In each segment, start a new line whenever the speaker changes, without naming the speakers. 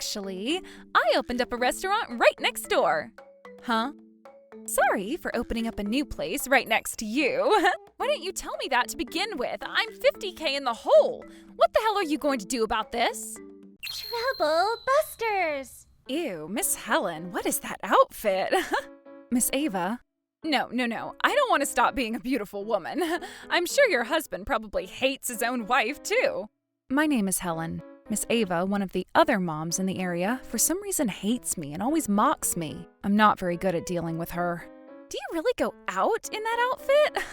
actually, I opened up a restaurant right next door. Huh? Sorry for opening up a new place right next to you. Why didn't you tell me that to begin with? I'm $50K in the hole. What the hell are you going to do about this?
Trouble busters!
Ew, Miss Helen, what is that outfit? Miss Ava? No. I don't want to stop being a beautiful woman. I'm sure your husband probably hates his own wife, too. My name is Helen. Miss Ava, one of the other moms in the area, for some reason hates me and always mocks me. I'm not very good at dealing with her. Do you really go out in that outfit?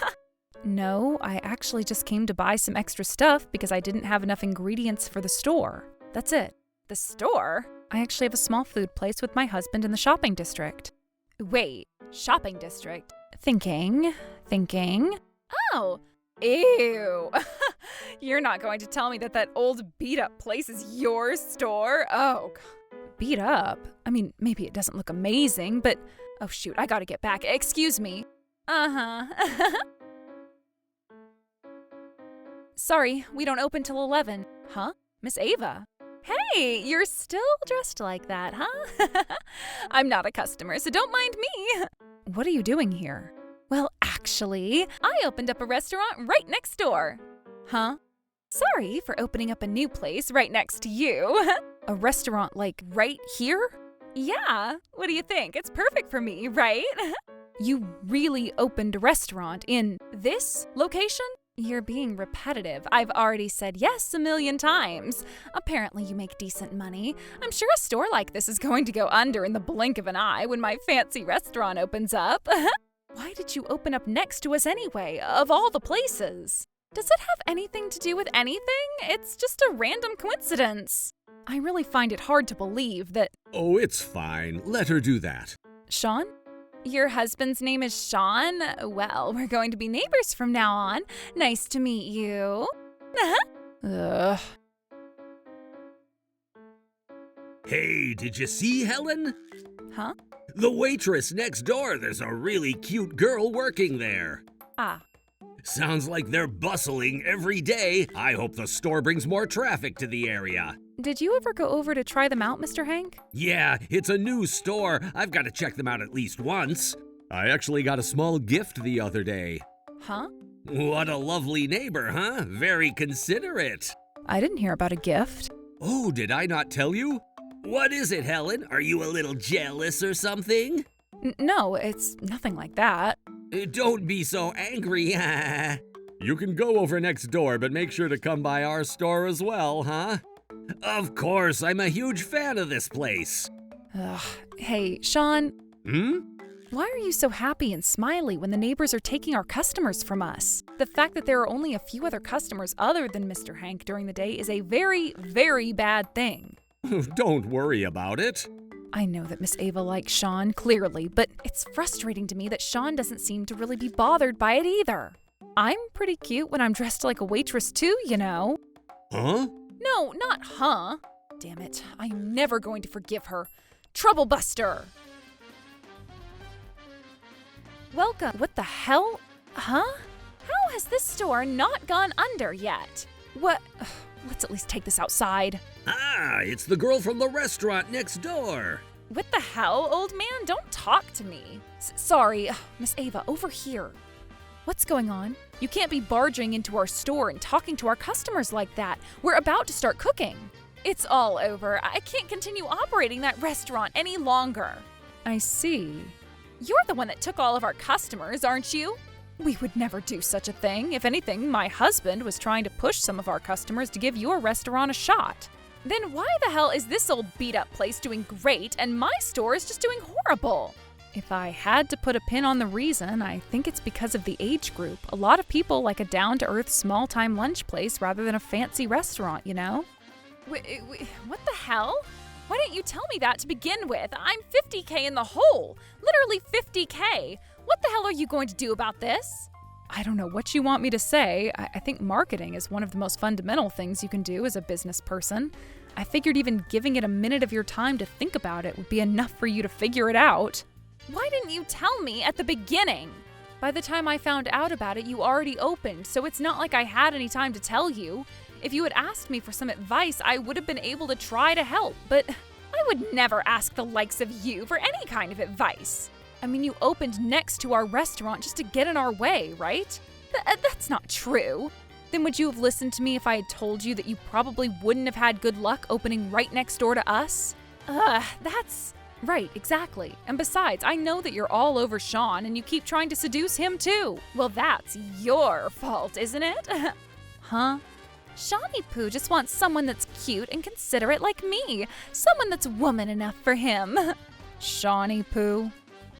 No, I actually just came to buy some extra stuff because I didn't have enough ingredients for the store. That's it. The store? I actually have a small food place with my husband in the shopping district. Wait, shopping district? Thinking. Oh, ew. You're not going to tell me that old beat-up place is your store? Oh, beat up? I mean, maybe it doesn't look amazing, but... Oh shoot, I gotta get back. Excuse me. Uh-huh. Sorry, we don't open till 11. Huh? Miss Ava? Hey, you're still dressed like that, huh? I'm not a customer, so don't mind me. What are you doing here? Well, actually, I opened up a restaurant right next door. Huh? Sorry for opening up a new place right next to you. A restaurant, like, right here? Yeah, what do you think? It's perfect for me, right? You really opened a restaurant in this location? You're being repetitive. I've already said yes a million times. Apparently you make decent money. I'm sure a store like this is going to go under in the blink of an eye when my fancy restaurant opens up. Why did you open up next to us anyway, of all the places? Does it have anything to do with anything? It's just a random coincidence. I really find it hard to believe that...
Oh, it's fine. Let her do that.
Sean? Your husband's name is Sean? Well, we're going to be neighbors from now on. Nice to meet you. Ugh.
Hey, did you see Helen?
Huh?
The waitress next door. There's a really cute girl working there.
Ah.
Sounds like they're bustling every day. I hope the store brings more traffic to the area.
Did you ever go over to try them out, Mr. Hank?
Yeah, it's a new store. I've got to check them out at least once. I actually got a small gift the other day.
Huh?
What a lovely neighbor, huh? Very considerate.
I didn't hear about a gift.
Oh, did I not tell you? What is it, Helen? Are you a little jealous or something?
No, it's nothing like that.
Don't be so angry. You can go over next door, but make sure to come by our store as well, huh? Of course, I'm a huge fan of this place.
Ugh. Hey, Sean. Why are you so happy and smiley when the neighbors are taking our customers from us? The fact that there are only a few other customers other than Mr. Hank during the day is a very, very bad thing.
Don't worry about it.
I know that Miss Ava likes Sean, clearly, but it's frustrating to me that Sean doesn't seem to really be bothered by it either. I'm pretty cute when I'm dressed like a waitress too, you know.
Huh?
No, not huh. Damn it, I'm never going to forgive her. Trouble buster! Welcome. What the hell? Huh? How has this store not gone under yet? What? Let's at least take this outside.
Ah, it's the girl from the restaurant next door.
What the hell, old man? Don't talk to me. Sorry, Miss Ava, over here. What's going on? You can't be barging into our store and talking to our customers like that. We're about to start cooking. It's all over. I can't continue operating that restaurant any longer. I see. You're the one that took all of our customers, aren't you? We would never do such a thing. If anything, my husband was trying to push some of our customers to give your restaurant a shot. Then why the hell is this old beat-up place doing great and my store is just doing horrible? If I had to put a pin on the reason, I think it's because of the age group. A lot of people like a down-to-earth, small-time lunch place rather than a fancy restaurant, you know? What the hell? Why didn't you tell me that to begin with? I'm $50K in the hole. Literally $50K. What the hell are you going to do about this? I don't know what you want me to say. I think marketing is one of the most fundamental things you can do as a business person. I figured even giving it a minute of your time to think about it would be enough for you to figure it out. Why didn't you tell me at the beginning? By the time I found out about it, you already opened, so it's not like I had any time to tell you. If you had asked me for some advice, I would have been able to try to help, but I would never ask the likes of you for any kind of advice. I mean, you opened next to our restaurant just to get in our way, right? That's not true. Then would you have listened to me if I had told you that you probably wouldn't have had good luck opening right next door to us? That's... Right, exactly. And besides, I know that you're all over Sean and you keep trying to seduce him too. Well, that's your fault, isn't it? Huh? Shawnee Poo just wants someone that's cute and considerate like me. Someone that's woman enough for him. Shawnee Poo.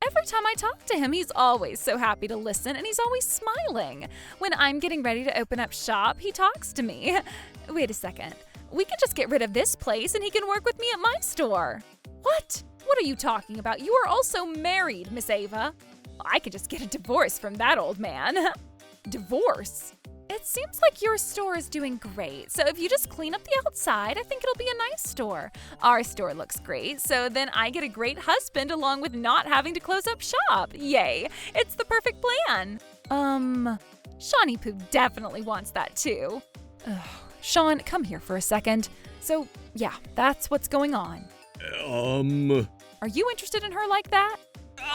Every time I talk to him, he's always so happy to listen and he's always smiling. When I'm getting ready to open up shop, he talks to me. Wait a second. We can just get rid of this place and he can work with me at my store. What? What are you talking about? You are also married, Miss Ava. I could just get a divorce from that old man. Divorce? It seems like your store is doing great, so if you just clean up the outside, I think it'll be a nice store. Our store looks great, so then I get a great husband along with not having to close up shop. Yay! It's the perfect plan. Shawnee Poo definitely wants that too. Ugh. Sean, come here for a second. So, yeah, that's what's going on. Are you interested in her like that?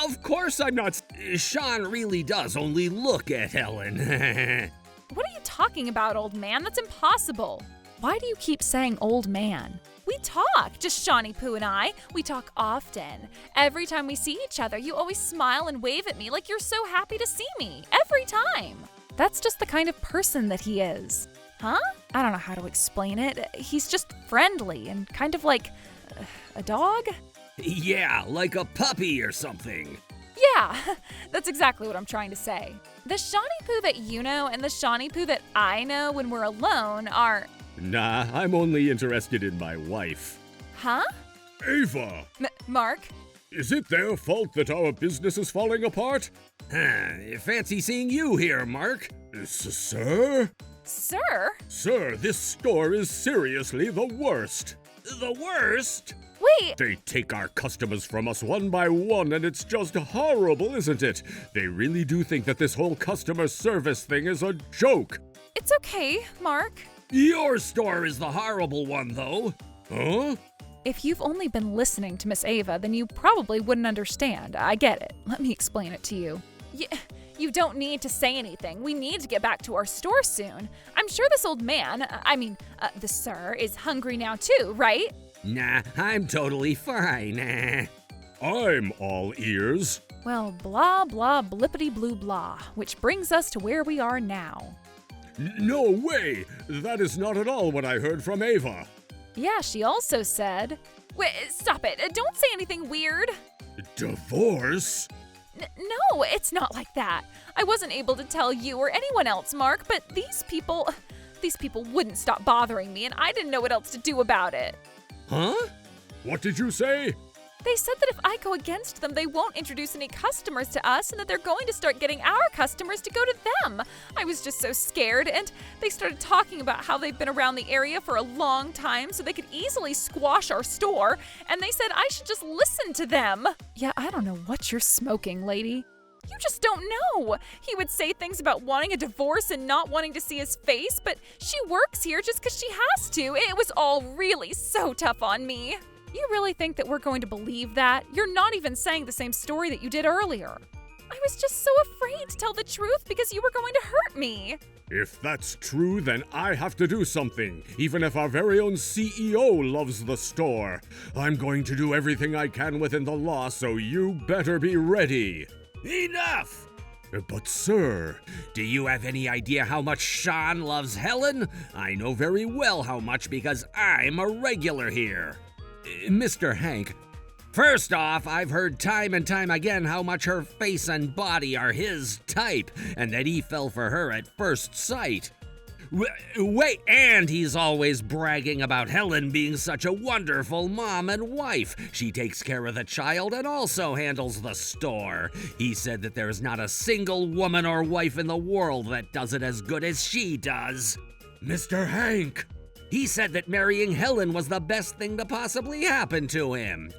Of course I'm not. Sean really does only look at Helen.
What are you talking about, old man? That's impossible. Why do you keep saying old man? We talk, just Shawnee Poo and I. We talk often. Every time we see each other, you always smile and wave at me like you're so happy to see me. Every time. That's just the kind of person that he is. Huh? I don't know how to explain it. He's just friendly and kind of like a dog?
Yeah, like a puppy or something.
Yeah, that's exactly what I'm trying to say. The Shawnee Poo that you know and the Shawnee Poo that I know when we're alone are...
Nah, I'm only interested in my wife.
Huh?
Ava!
Mark?
Is it their fault that our business is falling apart?
Fancy seeing you here, Mark.
Sir?
Sir?
Sir, this store is seriously the worst.
The worst?
Wait!
They take our customers from us one by one, and it's just horrible, isn't it? They really do think that this whole customer service thing is a joke.
It's okay, Mark.
Your store is the horrible one, though.
Huh?
If you've only been listening to Miss Ava, then you probably wouldn't understand. I get it. Let me explain it to you. You don't need to say anything. We need to get back to our store soon. I'm sure this old man, the sir, is hungry now too, right?
Nah, I'm totally fine.
I'm all ears.
Well, blah, blah, blippity blue blah, which brings us to where we are now.
No way! That is not at all what I heard from Ava.
Yeah, she also said... Wait, stop it. Don't say anything weird.
Divorce?
No, it's not like that. I wasn't able to tell you or anyone else, Mark, but these people wouldn't stop bothering me, and I didn't know what else to do about it.
Huh?
What did you say?
They said that if I go against them, they won't introduce any customers to us and that they're going to start getting our customers to go to them. I was just so scared, and they started talking about how they've been around the area for a long time so they could easily squash our store, and they said I should just listen to them. Yeah, I don't know what you're smoking, lady. You just don't know. He would say things about wanting a divorce and not wanting to see his face, but she works here just because she has to. It was all really so tough on me. You really think that we're going to believe that? You're not even saying the same story that you did earlier. I was just so afraid to tell the truth because you were going to hurt me.
If that's true, then I have to do something, even if our very own CEO loves the store. I'm going to do everything I can within the law, so you better be ready.
Enough!
But sir...
Do you have any idea how much Sean loves Helen? I know very well how much because I'm a regular here. Mr. Hank, first off, I've heard time and time again how much her face and body are his type, and that he fell for her at first sight. Wait, and he's always bragging about Helen being such a wonderful mom and wife. She takes care of the child and also handles the store. He said that there's not a single woman or wife in the world that does it as good as she does.
Mr. Hank!
He said that marrying Helen was the best thing to possibly happen to him.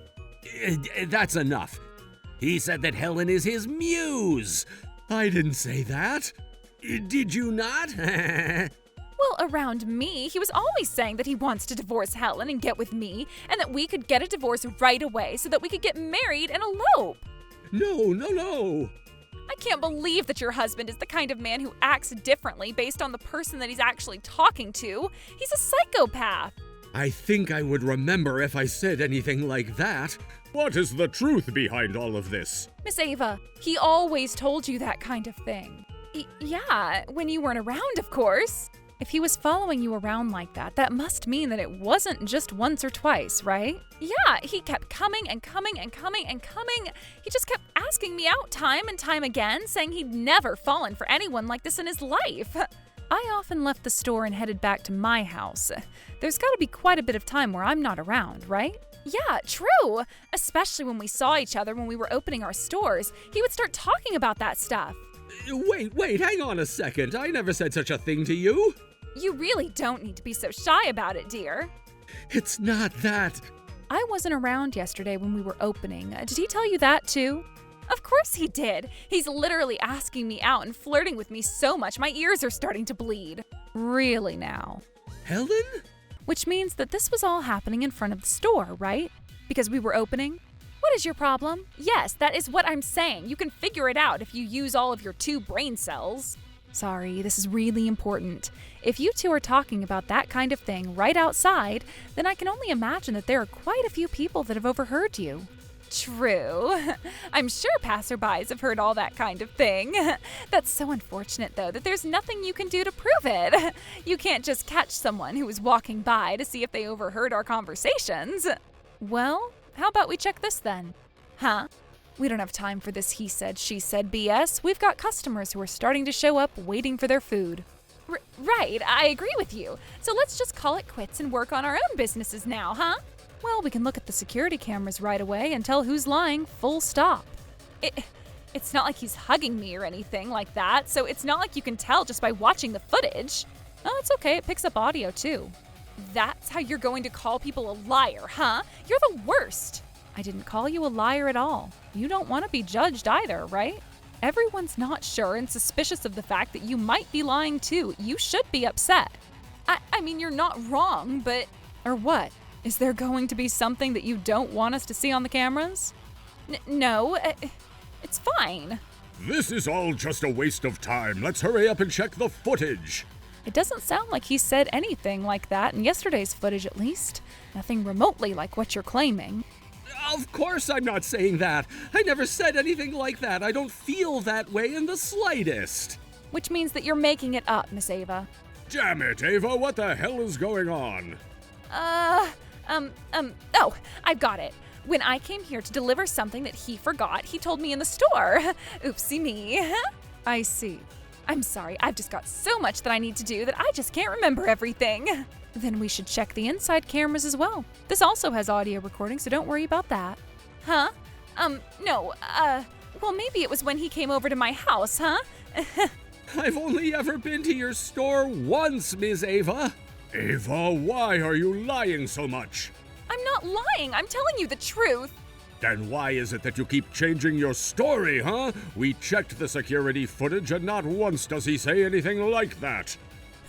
That's enough. He said that Helen is his muse. I didn't say that. Did you not?
Well, around me, he was always saying that he wants to divorce Helen and get with me, and that we could get a divorce right away so that we could get married and elope.
No.
I can't believe that your husband is the kind of man who acts differently based on the person that he's actually talking to. He's a psychopath.
I think I would remember if I said anything like that. What is the truth behind all of this?
Miss Ava, he always told you that kind of thing. Yeah, when you weren't around, of course. If he was following you around like that, that must mean that it wasn't just once or twice, right? Yeah, he kept coming and coming and coming and coming. He just kept asking me out time and time again, saying he'd never fallen for anyone like this in his life. I often left the store and headed back to my house. There's gotta be quite a bit of time where I'm not around, right? Yeah, true. Especially when we saw each other when we were opening our stores. He would start talking about that stuff.
Wait, hang on a second. I never said such a thing to you.
You really don't need to be so shy about it, dear.
It's not that.
I wasn't around yesterday when we were opening. Did he tell you that too? Of course he did. He's literally asking me out and flirting with me so much my ears are starting to bleed. Really now.
Helen?
Which means that this was all happening in front of the store, right? Because we were opening? What is your problem? Yes, that is what I'm saying. You can figure it out if you use all of your 2 brain cells. Sorry, this is really important. If you two are talking about that kind of thing right outside, then I can only imagine that there are quite a few people that have overheard you. True. I'm sure passerbys have heard all that kind of thing. That's so unfortunate, though, that there's nothing you can do to prove it. You can't just catch someone who was walking by to see if they overheard our conversations. Well, how about we check this then? Huh? We don't have time for this he said, she said BS. We've got customers who are starting to show up waiting for their food. Right, I agree with you. So let's just call it quits and work on our own businesses now, huh? Well, we can look at the security cameras right away and tell who's lying, full stop. It's not like he's hugging me or anything like that, so it's not like you can tell just by watching the footage. Oh, it's okay, it picks up audio too. That's how you're going to call people a liar, huh? You're the worst. I didn't call you a liar at all. You don't want to be judged either, right? Everyone's not sure and suspicious of the fact that you might be lying too. You should be upset. I mean, you're not wrong, but... Or what? Is there going to be something that you don't want us to see on the cameras? No, it's fine.
This is all just a waste of time. Let's hurry up and check the footage.
It doesn't sound like he said anything like that in yesterday's footage, at least. Nothing remotely like what you're claiming.
Of course I'm not saying that. I never said anything like that. I don't feel that way in the slightest.
Which means that you're making it up, Miss Ava.
Damn it, Ava, what the hell is going on?
Oh, I've got it. When I came here to deliver something that he forgot, he told me in the store. Oopsie me. I see. I'm sorry, I've just got so much that I need to do that I just can't remember everything. Then we should check the inside cameras as well. This also has audio recording, so don't worry about that. Huh? No, well, maybe it was when he came over to my house, huh?
I've only ever been to your store once, Ms. Ava.
Ava, why are you lying so much?
I'm not lying, I'm telling you the truth.
Then why is it that you keep changing your story, huh? We checked the security footage and not once does he say anything like that.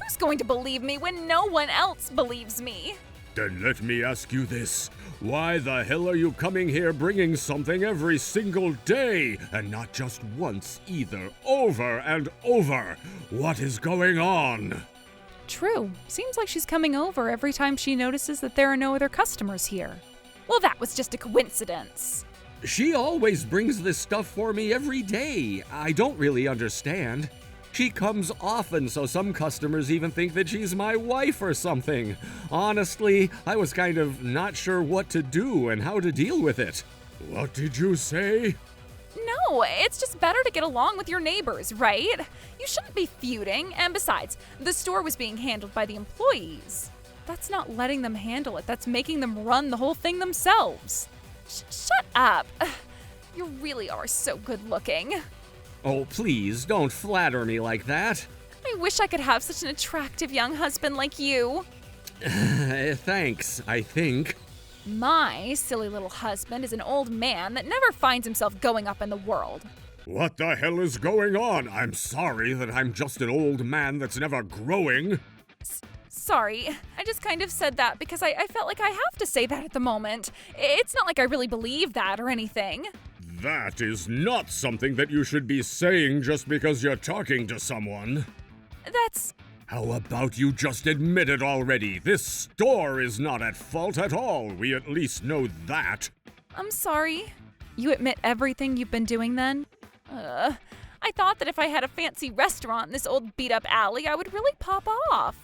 Who's going to believe me when no one else believes me?
Then let me ask you this. Why the hell are you coming here bringing something every single day? And not just once either. Over and over. What is going on?
True. Seems like she's coming over every time she notices that there are no other customers here. Well, that was just a coincidence.
She always brings this stuff for me every day. I don't really understand. She comes often, so some customers even think that she's my wife or something. Honestly, I was kind of not sure what to do and how to deal with it.
What did you say?
No, it's just better to get along with your neighbors, right? You shouldn't be feuding, and besides, the store was being handled by the employees. That's not letting them handle it, that's making them run the whole thing themselves. Shut up. You really are so good looking.
Oh, please, don't flatter me like that.
I wish I could have such an attractive young husband like you.
Thanks, I think.
My silly little husband is an old man that never finds himself going up in the world.
What the hell is going on? I'm sorry that I'm just an old man that's never growing.
Sorry, I just kind of said that because I felt like I have to say that at the moment. It's not like I really believe that or anything.
That is not something that you should be saying just because you're talking to someone.
That's...
How about you just admit it already? This store is not at fault at all. We at least know that.
I'm sorry. You admit everything you've been doing then? I thought that if I had a fancy restaurant in this old beat-up alley, I would really pop off.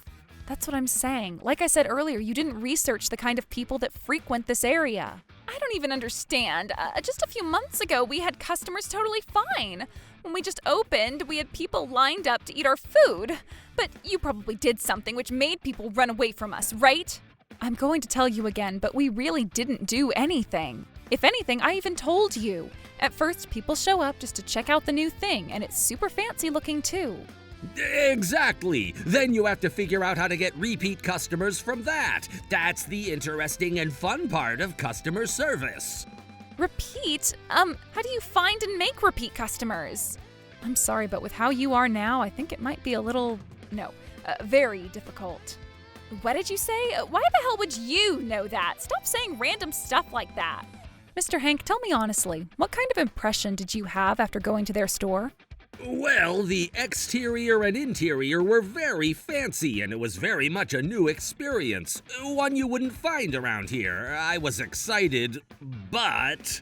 That's what I'm saying. Like I said earlier, you didn't research the kind of people that frequent this area. I don't even understand. Just a few months ago, we had customers totally fine. When we just opened, we had people lined up to eat our food. But you probably did something which made people run away from us, right? I'm going to tell you again, but we really didn't do anything. If anything, I even told you. At first, people show up just to check out the new thing, and it's super fancy looking too.
Exactly! Then you have to figure out how to get repeat customers from that. That's the interesting and fun part of customer service.
Repeat? How do you find and make repeat customers? I'm sorry, but with how you are now, I think it might be a little, very difficult. What did you say? Why the hell would you know that? Stop saying random stuff like that. Mr. Hank, tell me honestly, what kind of impression did you have after going to their store?
Well, the exterior and interior were very fancy, and it was very much a new experience. One you wouldn't find around here. I was excited, but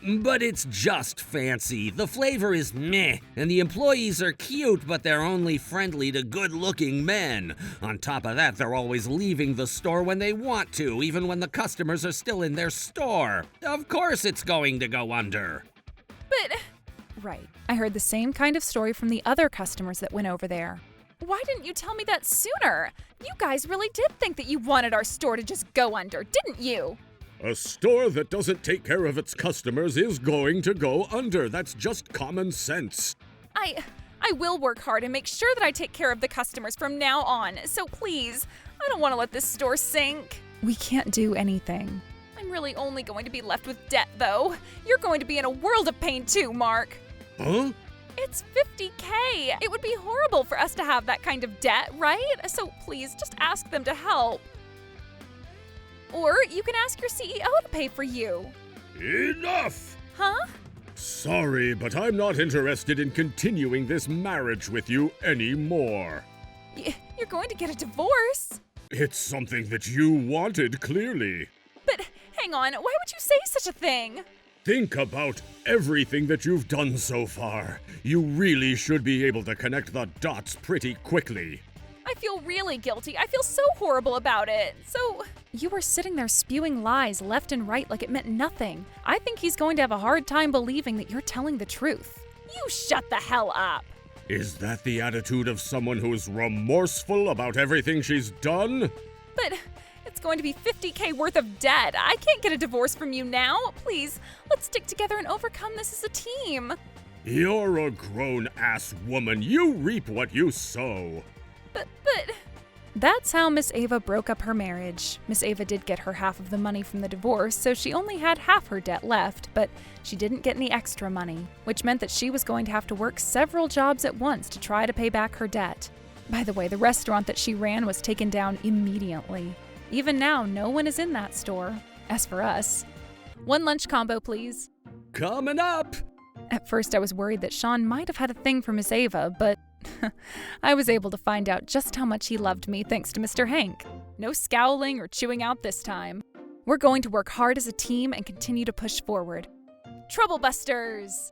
it's just fancy. The flavor is meh, and the employees are cute, but they're only friendly to good-looking men. On top of that, they're always leaving the store when they want to, even when the customers are still in their store. Of course it's going to go under.
But... Right. I heard the same kind of story from the other customers that went over there. Why didn't you tell me that sooner? You guys really did think that you wanted our store to just go under, didn't you?
A store that doesn't take care of its customers is going to go under. That's just common sense.
I will work hard and make sure that I take care of the customers from now on. So please, I don't want to let this store sink. We can't do anything. I'm really only going to be left with debt, though. You're going to be in a world of pain too, Mark.
Huh?
It's $50K. It would be horrible for us to have that kind of debt, right? So please, just ask them to help. Or you can ask your CEO to pay for you.
Enough!
Huh?
Sorry, but I'm not interested in continuing this marriage with you anymore.
You're going to get a divorce.
It's something that you wanted, clearly.
But hang on, why would you say such a thing?
Think about everything that you've done so far. You really should be able to connect the dots pretty quickly.
I feel really guilty. I feel so horrible about it. So, you were sitting there spewing lies left and right like it meant nothing. I think he's going to have a hard time believing that you're telling the truth. You shut the hell up.
Is that the attitude of someone who's remorseful about everything she's done?
But it's going to be $50K worth of debt. I can't get a divorce from you now. Please, let's stick together and overcome this as a team.
You're a grown-ass woman. You reap what you sow.
But... That's how Miss Ava broke up her marriage. Miss Ava did get her half of the money from the divorce, so she only had half her debt left, but she didn't get any extra money, which meant that she was going to have to work several jobs at once to try to pay back her debt. By the way, the restaurant that she ran was taken down immediately. Even now, no one is in that store. As for us, 1 lunch combo, please.
Coming up!
At first, I was worried that Sean might have had a thing for Miss Ava, but I was able to find out just how much he loved me thanks to Mr. Hank. No scowling or chewing out this time. We're going to work hard as a team and continue to push forward. Troublebusters!